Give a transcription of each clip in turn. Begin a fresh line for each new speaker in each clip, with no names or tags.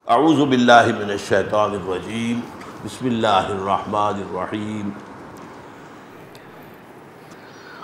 اعوذ باللہ من الشیطان الرجیم بسم اللہ الرحمن الرحیم۔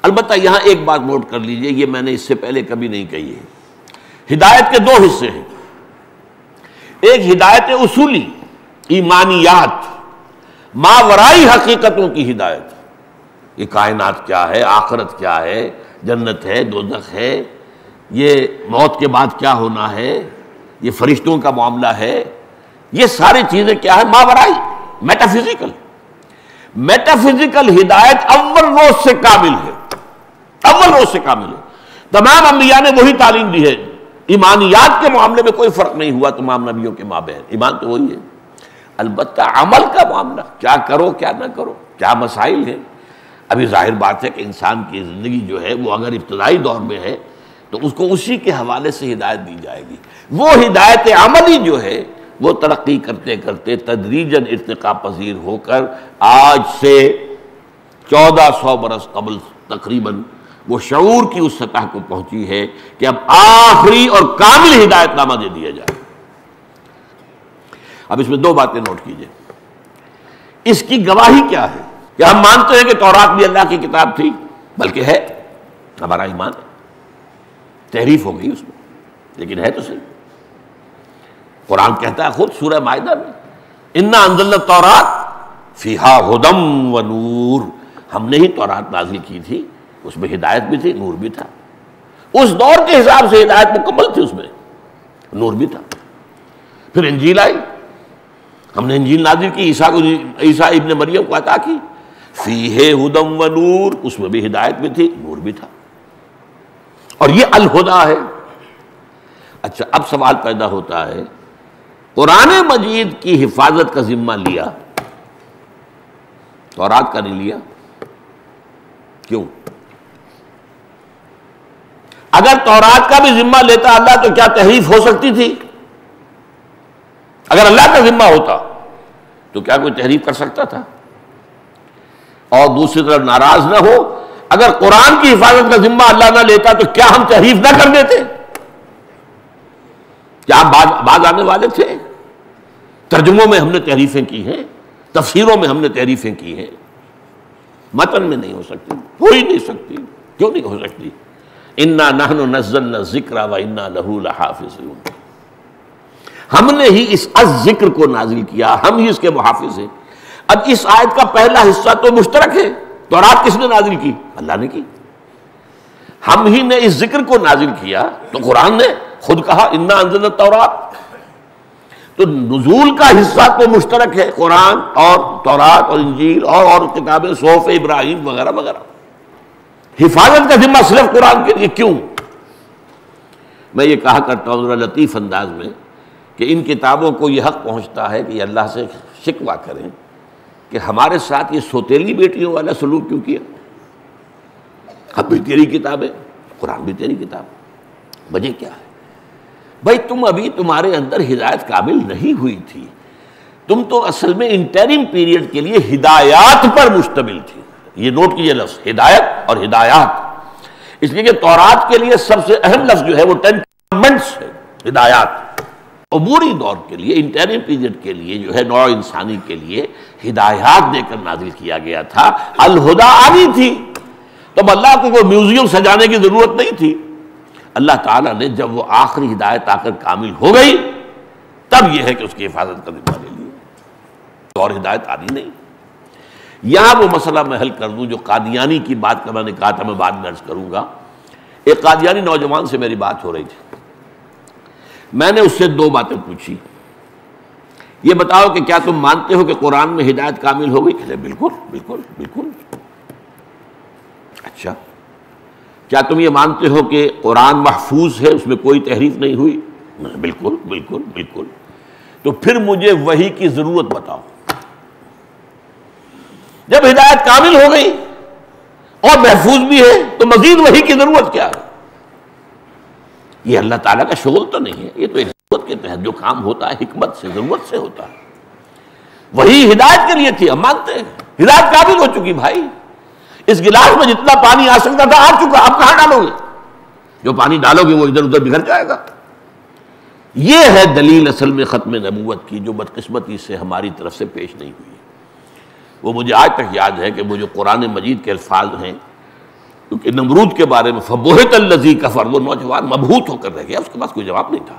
البتہ یہاں ایک بات نوٹ کر لیجئے، یہ میں نے اس سے پہلے کبھی نہیں کہی ہے۔ ہدایت کے دو حصے ہیں، ایک ہدایت اصولی ایمانیات، ماورائی حقیقتوں کی ہدایت، یہ کائنات کیا ہے، آخرت کیا ہے، جنت ہے، دوزخ ہے، یہ موت کے بعد کیا ہونا ہے، یہ فرشتوں کا معاملہ ہے، یہ ساری چیزیں کیا ہے، ماورائی، میٹافزیکل۔ میٹافزیکل ہدایت اول روز سے کامل ہے، اول روز سے کامل ہے۔ تمام انبیاء نے وہی تعلیم دی ہے، ایمانیات کے معاملے میں کوئی فرق نہیں ہوا تمام نبیوں کے مابین، ایمان تو وہی ہے۔ البتہ عمل کا معاملہ، کیا کرو کیا نہ کرو، کیا مسائل ہیں۔ ابھی ظاہر بات ہے کہ انسان کی زندگی جو ہے وہ اگر ابتدائی دور میں ہے تو اس کو اسی کے حوالے سے ہدایت دی جائے گی۔ وہ ہدایت عملی جو ہے وہ ترقی کرتے کرتے تدریجاً ارتقا پذیر ہو کر آج سے 1400 برس قبل تقریباً وہ شعور کی اس سطح کو پہنچی ہے کہ اب آخری اور کامل ہدایت نامہ دے دیا جائے۔ اب اس میں دو باتیں نوٹ کیجئے۔ اس کی گواہی کیا ہے کہ ہم مانتے ہیں کہ تورات بھی اللہ کی کتاب تھی، بلکہ ہے، ہمارا ایمان ہے، تحریف ہو گئی اس میں لیکن ہے تو صحیح۔ قرآن کہتا ہے خود سورہ مائدہ میں، انا انزلنا التوراۃ فیہا ھدی ونور، ہم نے ہی تورات نازل کی تھی، اس میں ہدایت بھی تھی، نور بھی تھا۔ اس دور کے حساب سے ہدایت مکمل تھی، اس میں نور بھی تھا۔ پھر انجیل آئی، ہم نے انجیل نازل کی، عیسیٰ ابن مریم کو عطا کی، فیہ ھدی ونور، اس میں بھی ہدایت بھی تھی، نور بھی تھا، اور یہ الہدیٰ ہے۔ اچھا، اب سوال پیدا ہوتا ہے، قرآن مجید کی حفاظت کا ذمہ لیا، تورات کا نہیں لیا، کیوں؟ اگر تورات کا بھی ذمہ لیتا اللہ تو کیا تحریف ہو سکتی تھی؟ اگر اللہ کا ذمہ ہوتا تو کیا کوئی تحریف کر سکتا تھا؟ اور دوسری طرف ناراض نہ ہو، اگر قرآن کی حفاظت کا ذمہ اللہ نہ لیتا تو کیا ہم تحریف نہ کر دیتے؟ کیا باز آنے والے تھے؟ ترجموں میں ہم نے تحریفیں کی ہیں، تفسیروں میں ہم نے تحریفیں کی ہیں، متن میں نہیں ہو سکتی، ہو ہی نہیں سکتی۔ کیوں نہیں ہو سکتی؟ انا نحن نزلنا الذکر وانا لہ لحافظون، ہم نے ہی اس ذکر کو نازل کیا، ہم ہی اس کے محافظ ہیں۔ اب اس آیت کا پہلا حصہ تو مشترک ہے، تورات کس نے نازل کی؟ اللہ نے کی۔ ہم ہی نے اس ذکر کو نازل کیا تو قرآن نے خود کہا انا انزلنا التوراۃ، تو نزول کا حصہ تو مشترک ہے، قرآن اور تورات اور انجیل اور کتابیں، صحف ابراہیم وغیرہ وغیرہ۔ حفاظت کا ذمہ صرف قرآن کے لیے کیوں؟ میں یہ کہا کرتا ہوں ذرا لطیف انداز میں کہ ان کتابوں کو یہ حق پہنچتا ہے کہ یہ اللہ سے شکوہ کریں کہ ہمارے ساتھ یہ سوتیلی بیٹیوں والا سلوک کیوں کیا؟ اب بھی تیری کتاب ہے، قرآن بھی تیری کتاب ہے، وجہ کیا ہے؟ بھائی تم ابھی تمہارے اندر ہدایت کامل نہیں ہوئی تھی، تم تو اصل میں انٹرم پیریڈ کے لیے ہدایات پر مشتمل تھی۔ یہ نوٹ کیجئے لفظ ہدایت اور ہدایات، اس لیے کہ تورات کے لیے سب سے اہم لفظ جو ہے وہ 10 کمانڈمنٹس ہے، ہدایات۔ عبوری دور کے لیے، انٹرم پیریڈ کے لیے جو ہے نوع انسانی کے لیے ہدایات دے کر نازل کیا گیا تھا، الہدیٰ آنی تھی۔ تب اللہ کو کوئی میوزیم سجانے کی ضرورت نہیں تھی۔ اللہ تعالیٰ نے جب وہ آخری ہدایت آ کر کامل ہو گئی تب یہ ہے کہ اس کی حفاظت کا ذمہ لے لیا، اور ہدایت آنی نہیں۔ یہاں وہ مسئلہ میں حل کر دوں جو قادیانی کی بات کا میں نے کہا تھا، میں بعد میں عرض کروں گا۔ ایک قادیانی نوجوان سے میری بات ہو رہی تھی، میں نے اس سے دو باتیں پوچھی، یہ بتاؤ کہ کیا تم مانتے ہو کہ قرآن میں ہدایت کامل ہو گئی؟ کہتے بالکل بالکل بالکل۔ اچھا، کیا تم یہ مانتے ہو کہ قرآن محفوظ ہے، اس میں کوئی تحریف نہیں ہوئی؟ بالکل بالکل بالکل۔ تو پھر مجھے وحی کی ضرورت بتاؤ۔ جب ہدایت کامل ہو گئی اور محفوظ بھی ہے تو مزید وحی کی ضرورت کیا ہے؟ یہ اللہ تعالیٰ کا شغل تو نہیں ہے، یہ تو ایک ضرورت کے تحت جو کام ہوتا ہے حکمت سے، ضرورت سے ہوتا ہے۔ وہی ہدایت کے لیے تھی، ہم مانتے ہیں ہدایت کامل ہو چکی۔ بھائی اس گلاس میں جتنا پانی آ سکتا تھا آ چکا، آپ کہاں ڈالو گے؟ جو پانی ڈالو گے وہ ادھر ادھر بکھر جائے گا۔ یہ ہے دلیل اصل میں ختم نبوت کی، جو بدقسمتی سے ہماری طرف سے پیش نہیں ہوئی ہے۔ وہ مجھے آج تک یاد ہے کہ وہ جو قرآن مجید کے الفاظ ہیں، کیونکہ نمرود کے بارے میں فبہت الذی کفر، وہ نوجوان مبہوت ہو کر رہ گیا، اس کے پاس کوئی جواب نہیں تھا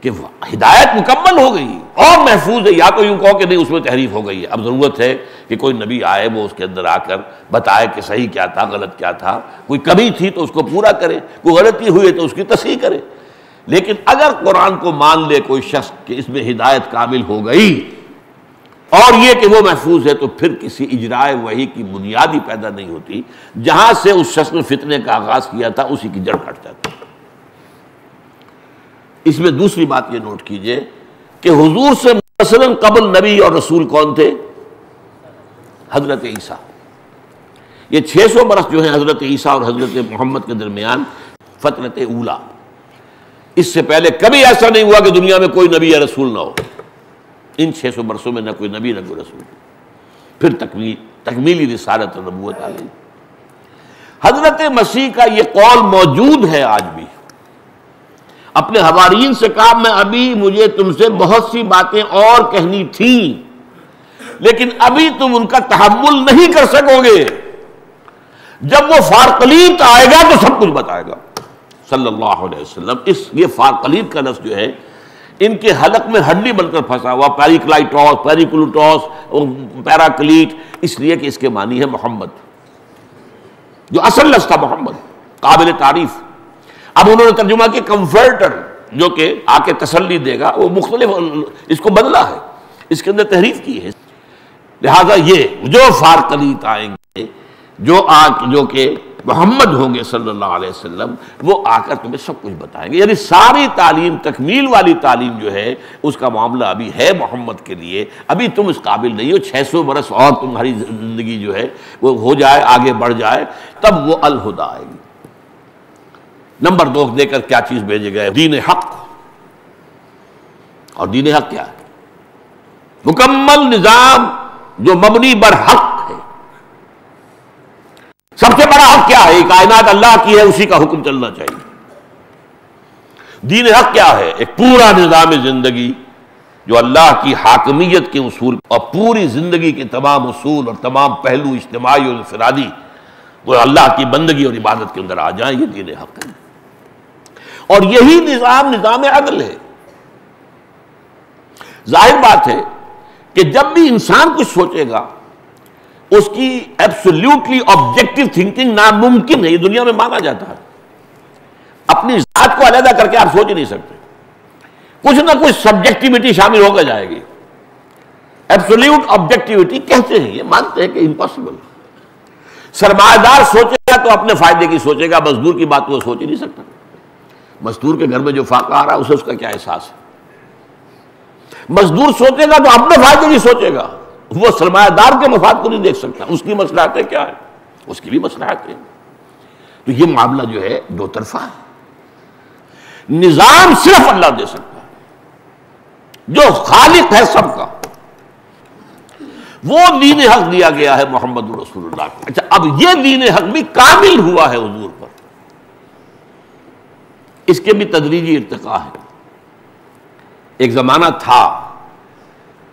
کہ ہدایت مکمل ہو گئی اور محفوظ ہے، یا تو یوں کہو کہ نہیں اس میں تحریف ہو گئی ہے، اب ضرورت ہے کہ کوئی نبی آئے، وہ اس کے اندر آ کر بتائے کہ صحیح کیا تھا، غلط کیا تھا، کوئی کمی تھی تو اس کو پورا کرے، کوئی غلطی ہوئی ہے تو اس کی تصحیح کرے۔ لیکن اگر قرآن کو مان لے کوئی شخص کہ اس میں ہدایت کامل ہو گئی اور یہ کہ وہ محفوظ ہے، تو پھر کسی اجراء وحی کی بنیاد ہی پیدا نہیں ہوتی، جہاں سے اس شخص نے فتنے کا آغاز کیا تھا اسی کی جڑ کٹ جاتی۔ اس میں دوسری بات یہ نوٹ کیجئے کہ حضور سے مثلا قبل نبی اور رسول کون تھے؟ حضرت عیسیٰ۔ یہ 600 برس جو ہیں حضرت عیسیٰ اور حضرت محمد کے درمیان فترت اولا، اس سے پہلے کبھی ایسا نہیں ہوا کہ دنیا میں کوئی نبی یا رسول نہ ہو۔ ان 600 برسوں میں نہ کوئی نبی نہ کوئی رسول، پھر تکمیلی رسالت اور نبوت آ گئی۔ حضرت مسیح کا یہ قول موجود ہے آج بھی، اپنے حوارین سے کہا میں ابھی مجھے تم سے بہت سی باتیں اور کہنی تھیں، لیکن ابھی تم ان کا تحمل نہیں کر سکو گے، جب وہ فارقلیت آئے گا تو سب کچھ بتائے گا صلی اللہ علیہ وسلم۔ یہ فارقلیت کا لفظ جو ہے ان کے حلق میں ہڈی بن کر پھنسا ہوا، پیریکلائٹوس، پیریکلوٹوس، پیراکلیٹ، اس لیے کہ اس کے معنی ہے محمد، جو اصل لفظ تھا محمد، قابل تعریف۔ اب انہوں نے ترجمہ کیا کمفرٹر، جو کہ آ کے تسلی دے گا، وہ مختلف اس کو بدلا ہے، اس کے اندر تحریف کی ہے۔ لہذا یہ جو فارقلیت آئیں گے، جو کہ محمد ہوں گے صلی اللہ علیہ وسلم، وہ آ کر تمہیں سب کچھ بتائیں گے۔ یعنی ساری تعلیم، تکمیل والی تعلیم جو ہے، اس کا معاملہ ابھی ہے محمد کے لیے، ابھی تم اس قابل نہیں ہو۔ 600 برس اور تمہاری زندگی جو ہے وہ ہو جائے، آگے بڑھ جائے، تب وہ الہدیٰ آئے گی۔ نمبر 2 دے کر کیا چیز بھیجے گئے؟ دین حق۔ اور دین حق کیا ہے؟ مکمل نظام جو مبنی بر حق ہے۔ سب سے بڑا حق کیا ہے؟ یہ کائنات اللہ کی ہے، اسی کا حکم چلنا چاہیے۔ دین حق کیا ہے؟ ایک پورا نظام زندگی جو اللہ کی حاکمیت کے اصول اور پوری زندگی کے تمام اصول اور تمام پہلو اجتماعی اور انفرادی وہ اللہ کی بندگی اور عبادت کے اندر آ جائیں، یہ دین حق ہے۔ اور یہی نظام عدل ہے۔ ظاہر بات ہے کہ جب بھی انسان کچھ سوچے گا، اس کی ایبسولوٹلی آبجیکٹو تھنکنگ ناممکن ہے، یہ دنیا میں مانا جاتا ہے۔ اپنی ذات کو علیحدہ کر کے آپ سوچ ہی نہیں سکتے، کچھ نہ کچھ سبجیکٹیوٹی شامل ہو کر جائے گی۔ ایبسولوٹ آبجیکٹیوٹی کہتے ہیں، یہ مانتے ہیں کہ امپاسبل۔ سرمایہ دار سوچے گا تو اپنے فائدے کی سوچے گا، مزدور کی بات وہ سوچ ہی نہیں سکتا۔ مزدور کے گھر میں جو فاقہ آ رہا ہے اسے اس کا کیا احساس ہے؟ مزدور سوچے گا تو اپنے فائدے کی سوچے گا، وہ سرمایہ دار کے مفاد کو نہیں دیکھ سکتا، اس کی مصلحتیں کیا ہے، اس کی بھی مصلحت ہے۔ تو یہ معاملہ جو ہے دو طرفہ ہے۔ نظام صرف اللہ دے سکتا ہے، جو خالق ہے سب کا، وہ دین حق دیا گیا ہے محمد رسول اللہ کو۔ اچھا، اب یہ دین حق بھی کامل ہوا ہے حضور پر، اس کے بھی تدریجی ارتقاء ہے۔ ایک زمانہ تھا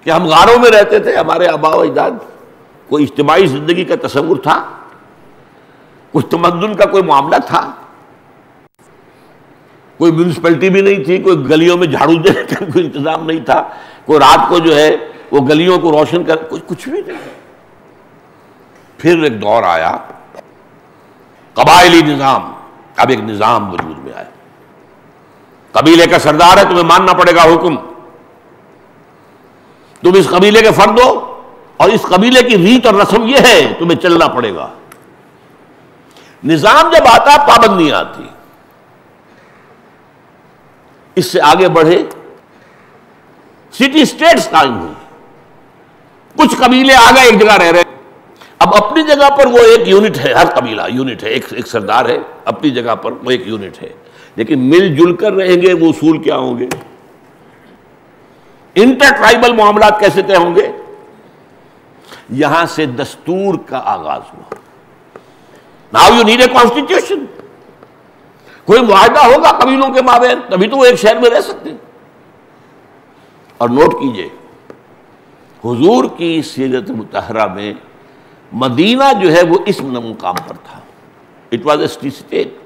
کہ ہم غاروں میں رہتے تھے، ہمارے آباء و اجداد، کوئی اجتماعی زندگی کا تصور تھا، کچھ تمدن کا کوئی معاملہ تھا، کوئی میونسپلٹی بھی نہیں تھی، کوئی گلیوں میں جھاڑو دینے کا کوئی انتظام نہیں تھا، کوئی رات کو جو ہے وہ گلیوں کو روشن کر، کچھ بھی نہیں۔ پھر ایک دور آیا قبائلی نظام، اب ایک نظام وجود میں آیا، قبیلے کا سردار ہے، تمہیں ماننا پڑے گا حکم، تم اس قبیلے کے فرد ہو اور اس قبیلے کی ریت اور رسم یہ ہے، تمہیں چلنا پڑے گا۔ نظام جب آتا پابندیاں آتی، اس سے آگے بڑھے سٹی اسٹیٹس قائم ہوئی، کچھ قبیلے آگے ایک جگہ رہ رہے، اب اپنی جگہ پر وہ ایک یونٹ ہے، ہر قبیلہ یونٹ ہے، ایک سردار ہے، اپنی جگہ پر وہ ایک یونٹ ہے، لیکن مل جل کر رہیں گے، وہ اصول کیا ہوں گے؟ انٹر ٹرائبل معاملات کیسے طے ہوں گے؟ یہاں سے دستور کا آغاز ہوا۔ Now you need a constitution۔ کوئی معاہدہ ہوگا قبیلوں کے مابین، تبھی تو وہ ایک شہر میں رہ سکتے ہیں۔ اور نوٹ کیجئے، حضور کی سیرت مطہرہ میں مدینہ جو ہے وہ اس مقام پر تھا، it was a city state,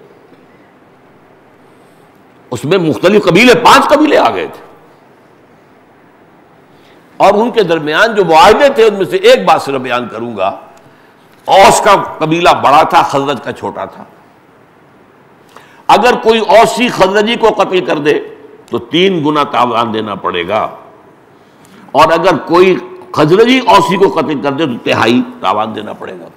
اس میں مختلف قبیلے، 5 قبیلے آ گئے تھے، اور ان کے درمیان جو معاہدے تھے ان میں سے ایک بات صرف بیان کروں گا۔ اوس کا قبیلہ بڑا تھا، خزرج کا چھوٹا تھا۔ اگر کوئی اوسی خزرجی کو قتل کر دے تو 3 گنا تاوان دینا پڑے گا، اور اگر کوئی خزرجی اوسی کو قتل کر دے تو 3/4 تاوان دینا پڑے گا۔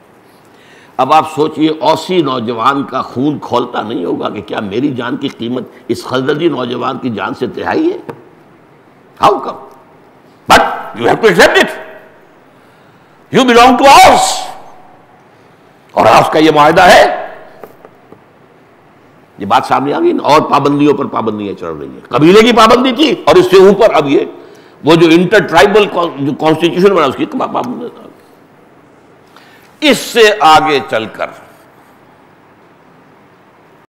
اب آپ سوچئے، اوسی نوجوان کا خون کھولتا نہیں ہوگا کہ کیا میری جان کی قیمت اس خزرجی نوجوان کی جان سے 3/4 ہے؟ How come? But you have to accept it, you belong to us, اور اوس کا یہ معاہدہ ہے۔ یہ بات سامنے آ گئی نا، اور پابندیوں پر پابندیاں چڑھ رہی ہیں۔ قبیلے کی پابندی تھی، اور اس سے اوپر اب یہ وہ جو انٹر ٹرائبل جو کانسٹیٹیوشن بنا اس کی پابندی۔ اس سے آگے چل کر